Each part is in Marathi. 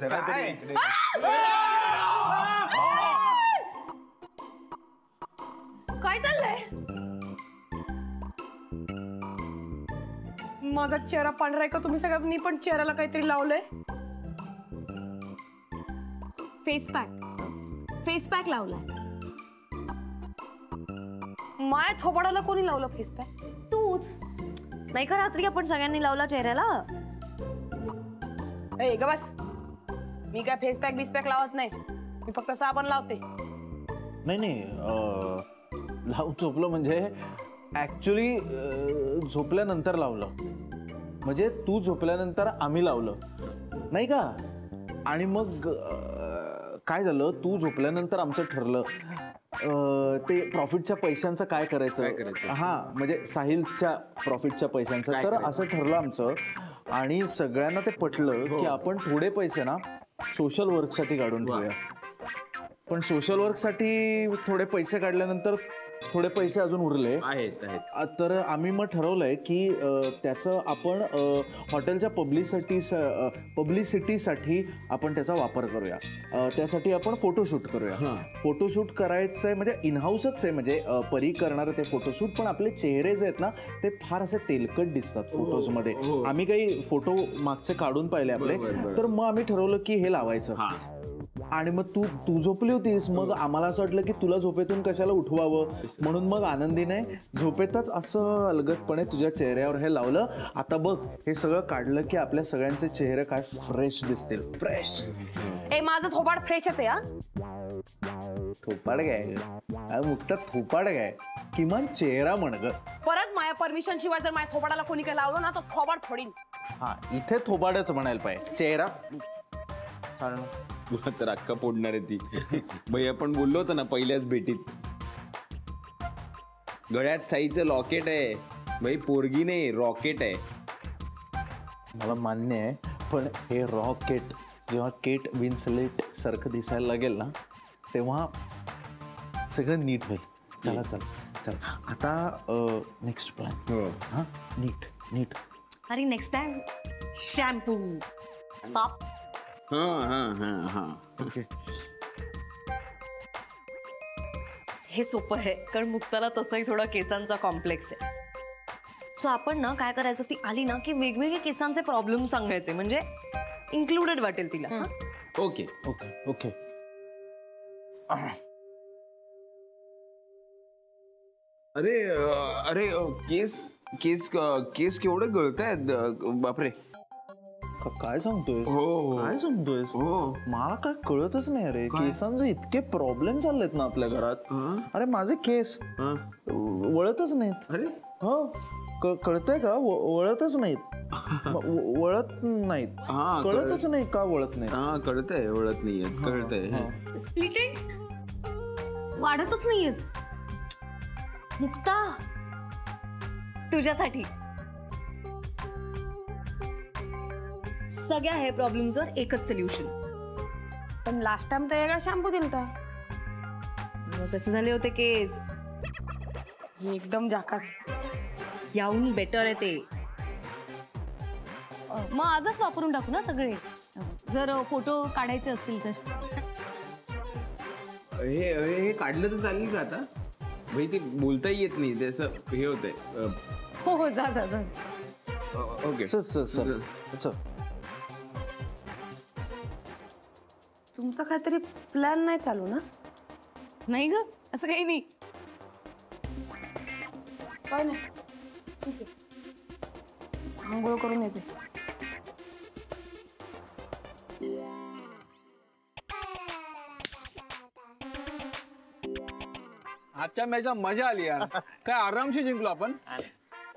जरा काय चाललंय? माझा चेहरा पांढरा आहे का? तुम्ही सगळ्यांनी पण चेहऱ्याला काहीतरी लावलंय? फेस पॅक लावला. माया थोबाडाला कोणी लावलं फेस पॅक? तूच नाही का? रात्री आपण सगळ्यांनी लावला चेहऱ्याला. ए ग बस. मी काय फेस पॅक बिस पॅक लावत नाही. मी फक्त साबण लावते. नाही लावून झोपलो म्हणजे ऍक्च्युली झोपल्यानंतर लावलं. म्हणजे तू झोपल्यानंतर आम्ही लावलं नाही का? आणि मग काय झालं, तू झोपल्यानंतर आमचं ठरलं ते प्रॉफिटच्या पैशांचं काय करायचं. हा म्हणजे साहिलच्या प्रॉफिटच्या पैशांचं. तर असं ठरलं आमचं आणि सगळ्यांना ते पटलं की आपण थोडे पैसे ना सोशल वर्कसाठी काढून ठेवूया. पण सोशल वर्कसाठी थोडे पैसे काढल्यानंतर थोडे पैसे अजून उरले आहेत. तर आम्ही मग ठरवलंय की त्याचं आपण हॉटेलच्या पब्लिसिटीसाठी आपण त्याचा वापर करूया. त्यासाठी आपण फोटोशूट करूया. फोटोशूट करायचं आहे म्हणजे इनहाऊसच आहे. म्हणजे परी करणारं ते फोटोशूट. पण आपले चेहरे जे आहेत ना ते फार असे तेलकट दिसतात फोटोजमध्ये. आम्ही काही फोटो मागचे काढून पाहिले आपले. तर मग आम्ही ठरवलं की हे लावायचं. आणि मग तू झोपली होतीस. मग आम्हाला असं वाटलं की तुला झोपेतून कशाला उठवावं म्हणून मग आनंदीने झोपेतच असं अलगदपणे तुझ्या चेहऱ्यावर हे लावलं. आता बघ हे सगळं काढलं की आपल्या सगळ्यांचे चेहरे काय फ्रेश दिसतील. फ्रेश. ए माझं थोबाड फ्रेशच आहे. हा थोपाड काय मुक्त थोपाड काय किमान चेहरा म्हण ग. परत माझ्या परमिशन शिवाय जर माझ्या थोबाडाला कोणी काही लावलं ना तर थोबाड फोडीन. हा इथे थोबाडच म्हणायला पाहिजे. चेहरा तुला तर अक्का पोडणार आहे ती. भाई आपण बोललो होतो ना पहिल्याच भेटीत. गळ्यात साईचं लॉकेट आहे भाई. पोरगी नाही रॉकेट आहे. मला मान्य आहे. पण हे रॉकेट जेव्हा केट विन्सलेट सारखं दिसायला लागेल ना तेव्हा सगळं नीट होईल. चला आता नेक्स्ट प्लॅन. हा नीट. अरे नेक्स्ट प्लॅन शॅम्पू. ओके. हे सोपं आहे कारण मुक्ताला तसंही थोडा केसांचा कॉम्प्लेक्स आहे. सो आपण ना काय करायचं, ती आली ना की वेगवेगळे केसांचे प्रॉब्लेम सांगायचे म्हणजे इन्क्लुडेड वाटेल तिला. ओके. अरे केस केवढे गळतायत बापरे. काय सांगतोय? काय सांगतोयस? मला काय कळतच नाही रे. केसांचे इतके प्रॉब्लेम चाललेत ना आपल्या घरात. अरे माझे केस वळतच नाहीत. अरे हो कळतंय का? वळतच नाहीत. वळत नाहीत. कळतच नाही का वळत नाही. हा कळतंय वळत नाहीये. कळतंय. स्प्लिट एंड्स वाढतच नाहीयेत. मुक्ता तुझ्यासाठी सगळ्या हे प्रॉब्लेम्सवर एकच सोल्युशन. पण लास्ट टाइम तर वेगळा शॅम्पू दिलता. कसे झाले होते केस? एकदम झाकास. याहून बेटर आहे ते. मग आजच वापरून टाकू ना सगळे जर फोटो काढायचे असतील तर. हे काढलं तर चालेल का आता? भाई ते बोलताही येत नाही. त्याचं हे होतंय. हो जा. ओके चल. तुमचा काहीतरी प्लॅन नाही चालू ना? नाही ग असं काही नाही. काय नाही ठीक आहे. आंघोळ करून येते. आजच्या मॅचला मजा आली यार. काय आरामशी जिंकलो आपण.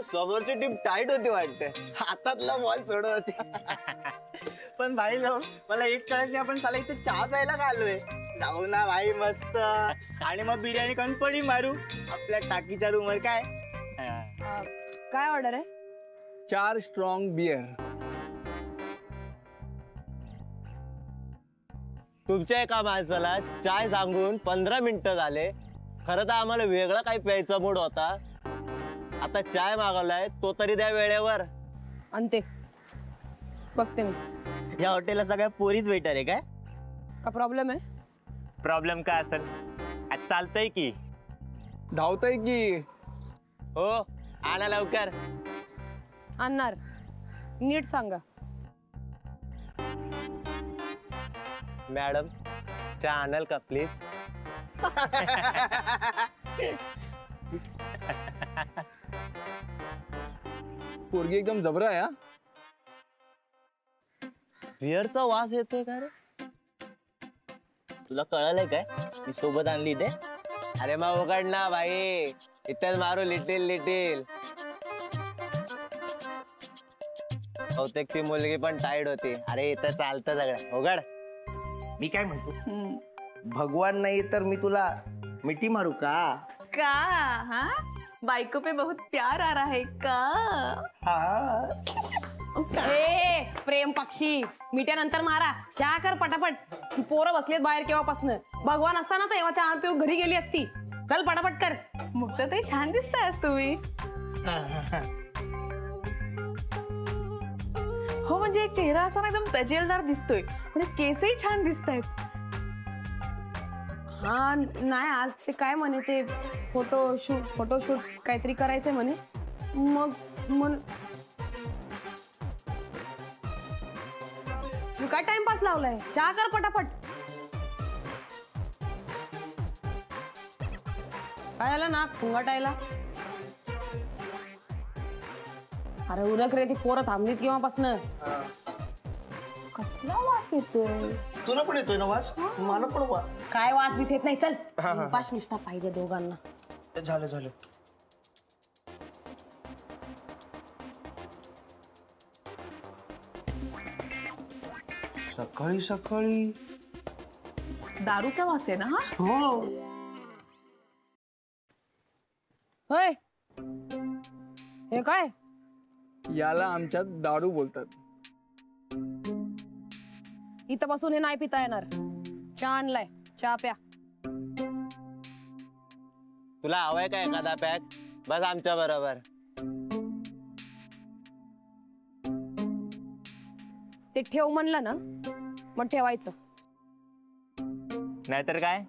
समोरची टीम टाईट होती वाटते. हातातला बॉल सोडत होती. पण भाई जाऊ मला एक कळत नाही आपण साला इथे चहा प्यायला का आलोय. जाऊ ना भाई मस्त. आणि मग बिर्याणी खाऊन पडी मारू आपल्या टाकीच्या रूमवर. काय ऑर्डर आहे? 4 स्ट्रॉंग बियर. तुमच्या एका माणसाला चाय सांगून 15 मिनिटं झाले. खरं तर आम्हाला वेगळा काही प्यायचा मूड होता. आता चाय मागवलाय तो तरी द्या वेळेवर. आणते बघते मी. या हॉटेलला सगळ्या पोरीच वेटर आहे काय? का प्रॉब्लेम आहे? प्रॉब्लेम काय असेल? आज चालतंय की. धावतंय की. हो आणा लवकर. आणणार, नीट सांगा. मॅडम चहा आणाल का प्लीज? पोरगी एकदम जबरा आहे हा. बिअरचा वास येतोय का रे? तुला कळलंय काय मी सोबत आणली इथे? अरे मग उघड ना भाई, इथेच मारू लिटिल लिटिल. बहुतेक ती मुलगी पण टाईड होती. अरे इथं चालतं सगळं, उघड. मी काय म्हणतो, भगवान नाही तर मी तुला मिठी मारू का? का हा बायको पे बहुत प्यार आ रहा है का? ए प्रेम पक्षी, मिठ्यानंतर मारा, चहा कर पटापट. ती पोरं बसलेत बाहेर केव्हापासून. भगवान असताना तर एव्हा चहा पिऊन घरी गेली असती. चल पटापट कर. मुक्ताताई छान दिसताय आज तुम्ही. हो म्हणजे चेहरा असा ना एकदम तजेलदार दिसतोय, म्हणजे केसही छान दिसतायत. हा नाही, आज ते काय म्हणे, ते फोटोशूट काहीतरी करायचंय म्हणे. मग तू काय टाइमपास लावलाय? चहा कर पटापट. काय झालं ना फुंगाटायला? अरे उरक रे, ती पोरं थांबलीत केव्हापासनं. कसला वास येतोय? तुला पण येतोय ना वास? मला पण वास. काय वास बीस येत नाही. चल पाच निष्ठा पाहिजे दोघांना. झालं झालं. सकाळी सकाळी दारूचा वास आहे ना हा? हो. होय हे काय? याला आमच्यात दारू बोलतात. इथं बसून हे नाही पिता येणार. चहा आणलाय, चहा प्या. तुला हवाय का एखादा पॅक? बस आमच्या बरोबर. ते ठेव म्हणलं ना, मग ठेवायचं. नाहीतर काय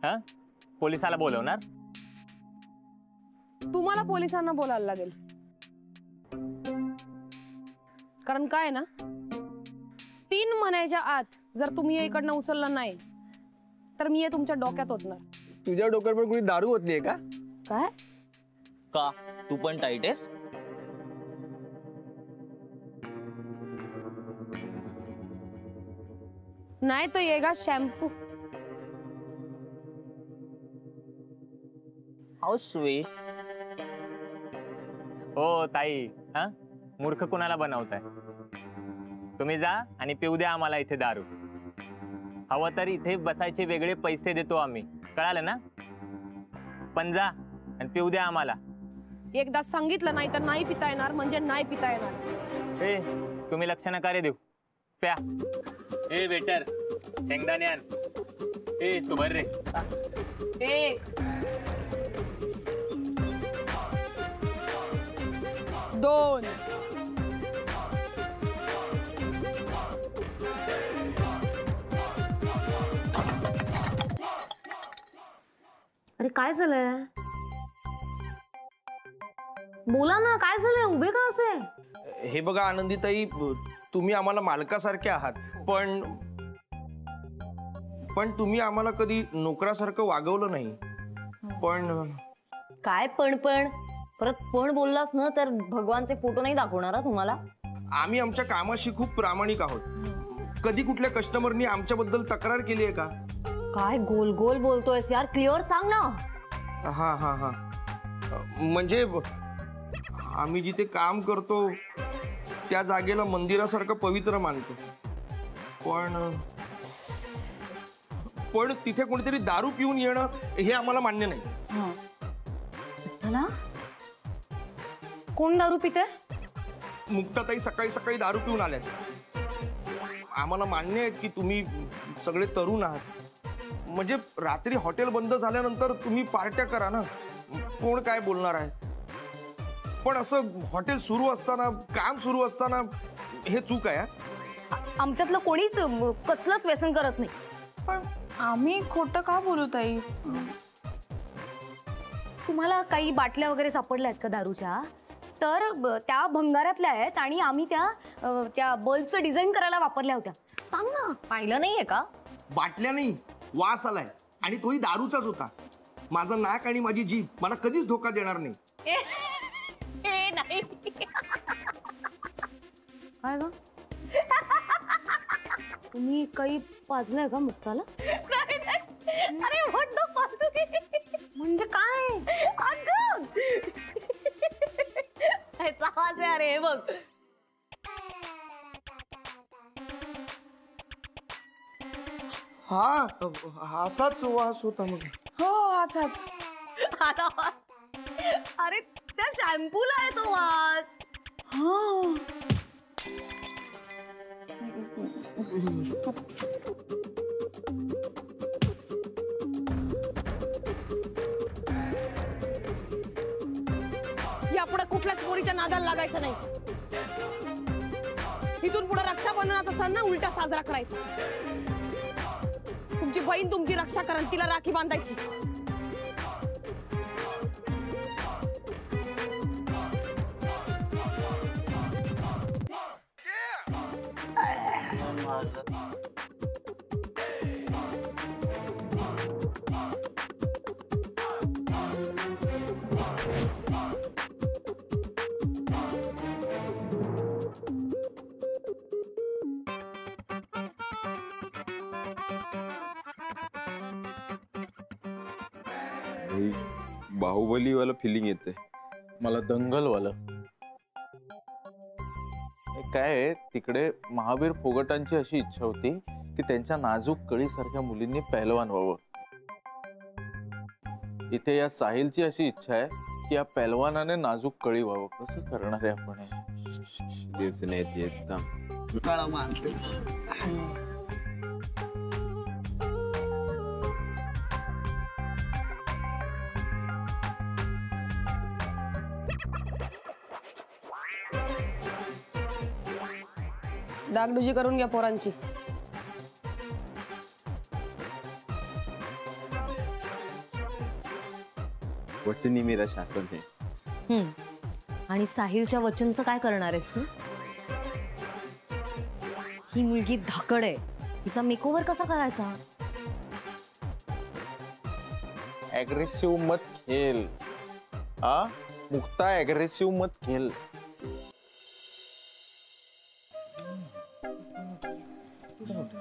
हा, पोलिसाला बोलवणार? तुम्हाला पोलिसांना बोलायला लागेल. कारण काय ना, 3 महिन्याच्या आत जर तुम्ही इकडनं उचललं नाही तर मी हे तुमच्या डोक्यात होतणार. तुझ्या डोक्यावर पण कुणी दारू होतीये का? काय? का तू पण टाईट आहेस? नाही तो येगा शॅम्पू. How sweet. हो ताई, हा मूर्ख कुणाला बनवताय? तुम्ही जा आणि पिऊ द्या आम्हाला इथे दारू. हवं तर इथे बसायचे वेगळे पैसे देतो आम्ही, कळालं ना? पण जा आणि पिऊ द्या आम्हाला. एकदा सांगितलं नाही तर नाही पिता येणार म्हणजे नाही पिता येणार. ए तुम्ही लक्ष नका रे देऊ, प्या. ए वेटर शेंगदाणे आण. ए तू भर रे. 1 2 अरे काय झालंय? बोला ना, काय झालंय? उभे का असे? हे बघा आनंदीताई, तुम्ही आम्हाला मालकासारखे आहात, पण तुम्ही आम्हाला कधी नोकरासारखं वागवलं नाही. पण काय पण परत पण बोललास ना तर भगवानचे फोटो नाही दाखवणार तुम्हाला. आम्ही आमच्या कामाशी खूप प्रामाणिक आहोत. कधी कुठल्या कस्टमरनी आमच्याबद्दल तक्रार केली आहे का? काय गोल गोल बोलतोयस यार, क्लिअर सांग ना. हा हा हा, म्हणजे आम्ही जिथे काम करतो त्या जागेला मंदिरासारखं पवित्र मानतो. पण तिथे कोणीतरी दारू पिऊन येणं हे आम्हाला मान्य नाही. मला कोण दारू पिते? मुक्ताताई सकाळी सकाळी दारू पिऊन आल्यात. आम्हाला मान्य आहे की तुम्ही सगळे तरुण आहात. म्हणजे रात्री हॉटेल बंद झाल्यानंतर तुम्ही पार्ट्या करा ना, कोण काय बोलणार आहे. पण असं हॉटेल सुरू असताना, काम सुरू असताना हे चूक आहे. आमच्यातलं कोणीच कसलंच व्यसन करत नाही. पण आम्ही खोटं का बोलू ताई? तुम्हाला काही बाटल्या वगैरे सापडल्या आहेत का दारूच्या? तर त्या भंगारातल्या आहेत आणि आम्ही त्या बल्बचं डिझाईन करायला वापरल्या होत्या. सांग ना. पाहिलं नाहीये का? बाटल्या नाही, वास आलाय आणि तोही दारूचाच होता. माझं नाक आणि माझी जीभ मला कधीच धोका देणार नाही. ए नाही. काय ग? तुम्ही काही पाजलंय का मुक्ताला? अरे म्हणजे काय? अगं ह्याचा आवाज आहे. अरे हे बघ. हा असाच वास होता मग. हो अच्छा. अरे त्या शॅम्पूला आहे तो वास. यापुढे कुठल्याच पोरीच्या नादाला लागायचं नाही. इथून पुढे रक्षाबंधनाचा सण ना उलटा साजरा करायचा. तुमची बहीण तुमची रक्षा करेल, तिला राखी बांधायची. बाहुबली वाला फिलिंग येते मला. दंगल वाला काय आहे, तिकडे महावीर फोगटांची अशी इच्छा होती की त्यांच्या नाजूक कळीसारख्या मुलींनी पहलवान व्हावं. इथे या साहिलची अशी इच्छा आहे की या पहलवानाने नाजूक कळी व्हावं. कसं करणार आहे आपण हे? दिवस नाही येत. डागडुजी करून घ्या पोरांची. वचनी मेरा शासन है. आणि साहिलच्या वचनचं काय करणार आहेस तू? ही मुलगी धाकड आहे, तिचा मेकओव्हर कसा करायचा? ऍग्रेसिव्ह मत खेल. मुक्ता ऍग्रेसिव्ह मत खेल.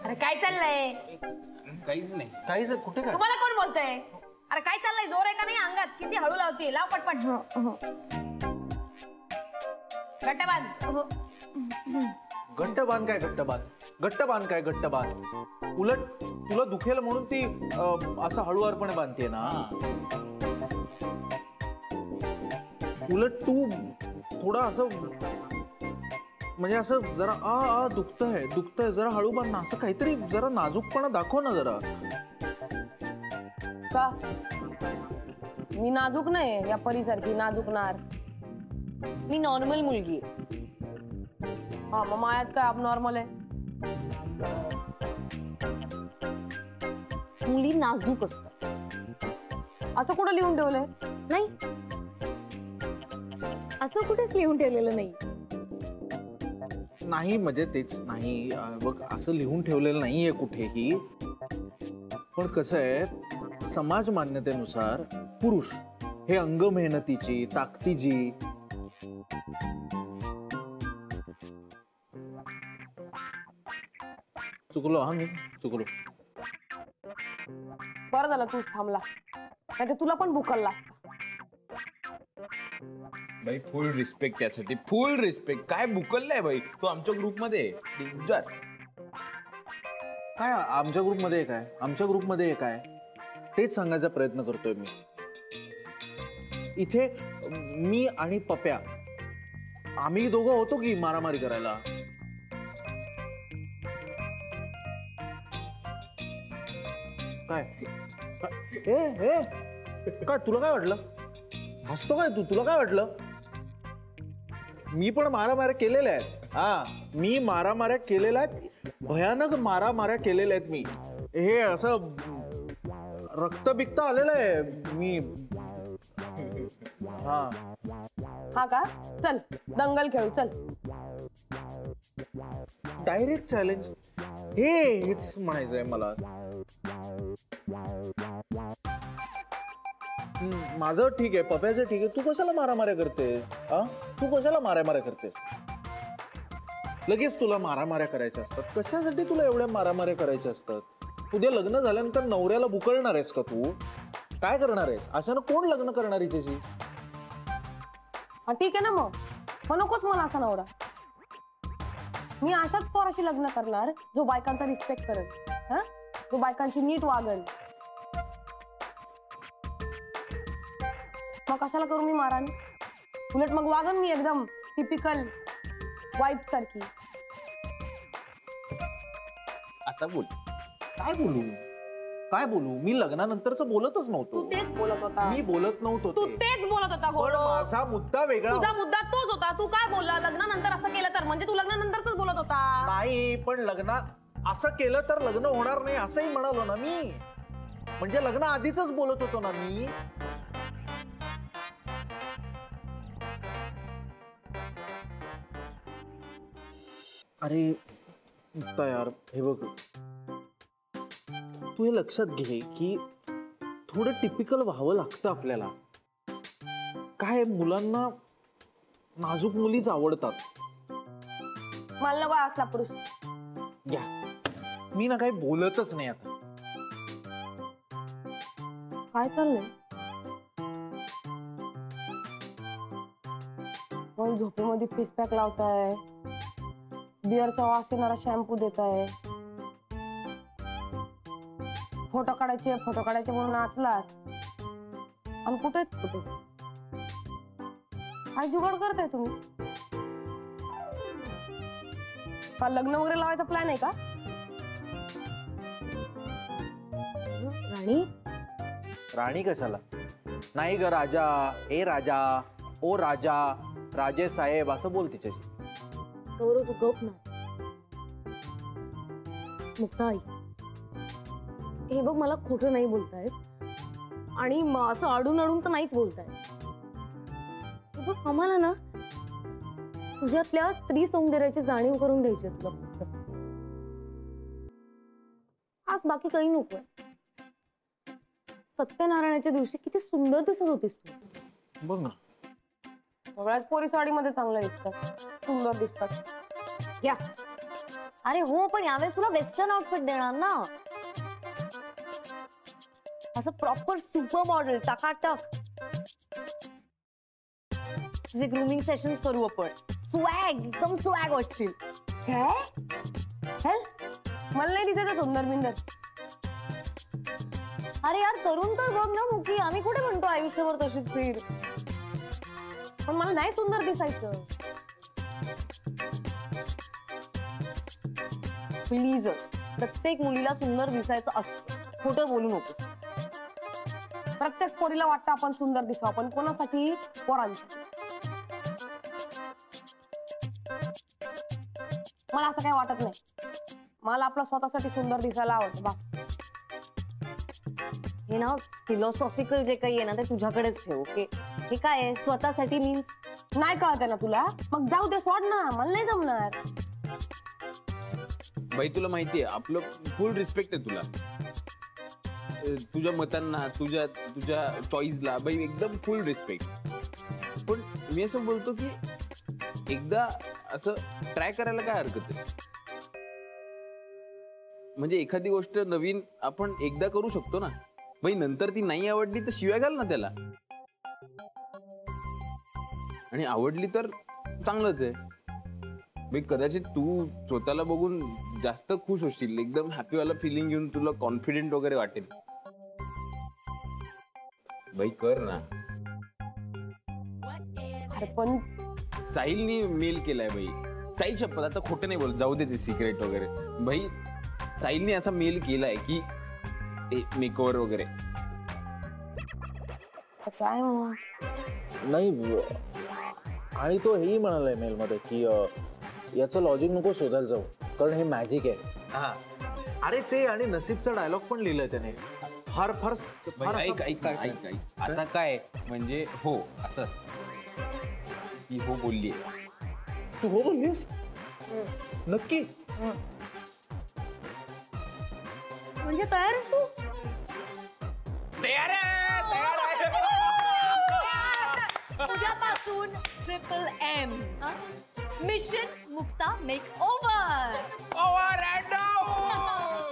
अरे काय चाललंय? काहीच नाही. काहीच कुठे काय? तुम्हाला कोण बोलतंय? अरे काय चाललंय? जोर आहे का नाही अंगात? किती हळू लावते. लाव पटपट. गट्टबान. घट्टबान काय घट्टबान? घट्टबान काय घट्टबान? उलट तुला दुखेल म्हणून ती असं हळूवारपणे बांधते ना. उलट तू थोडा असं म्हणजे असं जरा आ दुखतंय जरा हळू बांध ना. असं काहीतरी जरा नाजूकपणा दाखव ना जरा. का मी नाजूक नाही? या परीसारखी नाजूकणार. मी नॉर्मल मुलगी आहे. हा मग मायात काय अबनॉर्मल आहे? मुली नाजूक असतात. असं कुठं लिहून ठेवलंय? नाही, असं कुठेच लिहून ठेवलेलं नाही. नाही म्हणजे तेच नाही. बघ असं लिहून ठेवलेलं नाहीये कुठेही. पण कसं आहे, समाज मान्यतेनुसार पुरुष हे अंग मेहनतीची, ताकदीची. चुकलो हा मी चुकलो. बरं झालं तूच थांबला, नाही तुला पण बुकलला असता. भाई फुल रिस्पेक्ट त्यासाठी. फुल रिस्पेक्ट. काय बुकललाय भाई तू आमच्या ग्रुपमध्ये. डेंजर. काय आमच्या ग्रुपमध्ये काय? आमच्या ग्रुपमध्ये काय तेच सांगायचा प्रयत्न करतोय मी. इथे मी आणि पप्या आम्ही दोघं होतो की मारामारी करायला. काय ए ए काय तुला काय वाटलं? हसतो काय तू? तुला काय वाटलं? मी पण मारामारी केलेल्या आहेत. हा मी मारामाऱ्या केलेल्या आहेत, भयानक मारामाऱ्या केलेल्या आहेत मी. हे असं रक्त बिक्त आलेलं आहे मी. हा हा का? चल दंगल खेळू चल. डायरेक्ट चॅलेंज हेच म्हणायचंय मला. माझं ठीक आहे, पप्याचं ठीक आहे. तू कशाला मारामाऱ्या करतेस? हा तू कशाला मारामाऱ्या करतेस? लगेच तुला मारामाऱ्या करायच्या असतात. कशासाठी तुला एवढ्या मारामाऱ्या करायच्या असतात? उद्या लग्न झाल्यानंतर नवऱ्याला बुकळणार आहेस का तू? काय करणार आहेस? अशानं कोण लग्न करणार हिच्याशी? हा ठीक आहे ना मग नकोच मला असा नवरा. मी अशाच पोराशी लग्न करणार जो बायकांचा रिस्पेक्ट करेल, हा जो बायकांची नीट वागल. मग कशाला करू मी मारान? उलट मग वागन मी एकदम टिपिकल वाईफ सारखी. आता बोल. काय बोलू? काय बोलू? मी लग्नानंतरच बोलतच तू नव्हतो. तेच बोलत होता. मी बोलत नव्हतो तू ते. तेच बोलत होता पण गोरो. माझा मुद्दा वेगळा तुझा होता. मुद्दा तोच होता. तू काय बोलला? लग्नानंतर असं केलं तर म्हणजे तू लग्नानंतरच बोलत होता. नाही, पण लग्ना असं केलं तर लग्न होणार नाही असंही म्हणालो ना मी. म्हणजे लग्न आधीच बोलत होतो ना मी. अरे मुक्ता यार, हे बघ, तू हे लक्षात घे की थोडं टिपिकल व्हावं लागतं आपल्याला. काय मुलांना नाजूक मुलीच आवडतात. मला नको असला पुरुष. घ्या, मी ना काही बोलतच नाही आता. काय चाललंय? मग झोपेमध्ये फेस पॅक लावताय, बिअरचा वास येणारा शॅम्पू देताय, फोटो काढायचे म्हणून नाचलात. आणि कुठे आहेत फोटो? काय जुगाड करताय तुम्ही? का लग्न वगैरे लावायचा प्लॅन आहे का? राणी राणी कशाला? नाही ग राजा, ए राजा, ओ राजा, राजे साहेब असं बोल तिच्याशी. गौरव तू गप ना. मुक्ता आई, हे बघ मला खोटं नाही बोलतायत आणि असं अडून अडून तर नाहीच बोलतायत. हे बघ आम्हाला ना तुझ्यातल्या स्त्री सौंदर्याची जाणीव करून द्यायची आहे तुला फक्त. आज बाकी काही नको. सत्यनारायणाच्या दिवशी किती सुंदर दिसत होतीस तू. बघ ना, सगळ्याच पोरी साडीमध्ये चांगल्या दिसतात, सुंदर दिसतात. या अरे हो, पण यावेळेस तुला वेस्टर्न आउटफिट देणार ना, असं प्रॉपर सुपर मॉडेल टकाटक. तुझे ग्रूमिंग सेशन करू आपण. स्वॅग, एकदम स्वॅग वाटतील. काय? हेल मला नाही दिसायचं सुंदर बिंदर. अरे यार करून तर बघ ना मुकी, आम्ही कुठे म्हणतो आयुष्यभर तशीच फिर. पण मला नाही सुंदर दिसायचं. प्लीज, प्रत्येक मुलीला सुंदर दिसायचं असतं, खोटं बोलू नको. प्रत्येक पोरीला वाटतं आपण सुंदर दिसावं, पण कोणासाठी? पोरांसाठी. मला असं काही वाटत नाही. मला आपला स्वतःसाठी सुंदर दिसायला आवडतं बस. हे ना फिलॉसॉफिकल जे काही आहे ना ते तुझ्याकडेच ठेव. ओके, हे काय आहे स्वतःसाठी मीन्स? नाही कळत ना तुला? मग जाऊ दे, सोड ना, मला नाही जमणार. बाई तुला माहितीये आपलं फुल रिस्पेक्ट आहे तुला, तुझ्या मतांना, तुझ्या चॉईसला बाई एकदम फुल रिस्पेक्ट. पण मी असं बोलतो की एकदा असं ट्राय करायला काय हरकत आहे? म्हणजे एखादी गोष्ट नवीन आपण एकदा करू शकतो ना बाई. नंतर ती नाही आवडली तर शिव्या घाल ना त्याला, आणि आवडली तर चांगलंच आहे. बाई कदाचित तू स्वतःला बघून जास्त खुश होशील, एकदम हॅपी वाला फिलिंग घेऊन तुला कॉन्फिडेंट वगैरे वाटेल. बाई कर ना. अरे पण साहिलनी मेल केलाय बाई. साहिल शपथ, आता खोटं नाही बोलत, जाऊ दे ते सिक्रेट वगैरे. भाई साहिलने असा मेल केलाय की मेकओव्हर वगैरे. काय नाही, आणि तो हेही म्हणालाय मेल मध्ये की याचं लॉजिक नको शोधायला जाऊ, कारण हे मॅजिक आहे. अरे ते आणि नसीबचा डायलॉग पण लिहिलंय त्याने. फार फार फार ऐक ऐक ऐक ऐक आता काय म्हणजे हो असं असतं. ती हो बोलली. तू हो बोललीस नक्की? म्हणजे तयार आहेस तू? उद्यापासून MMM mission Mukta make over. Over and out.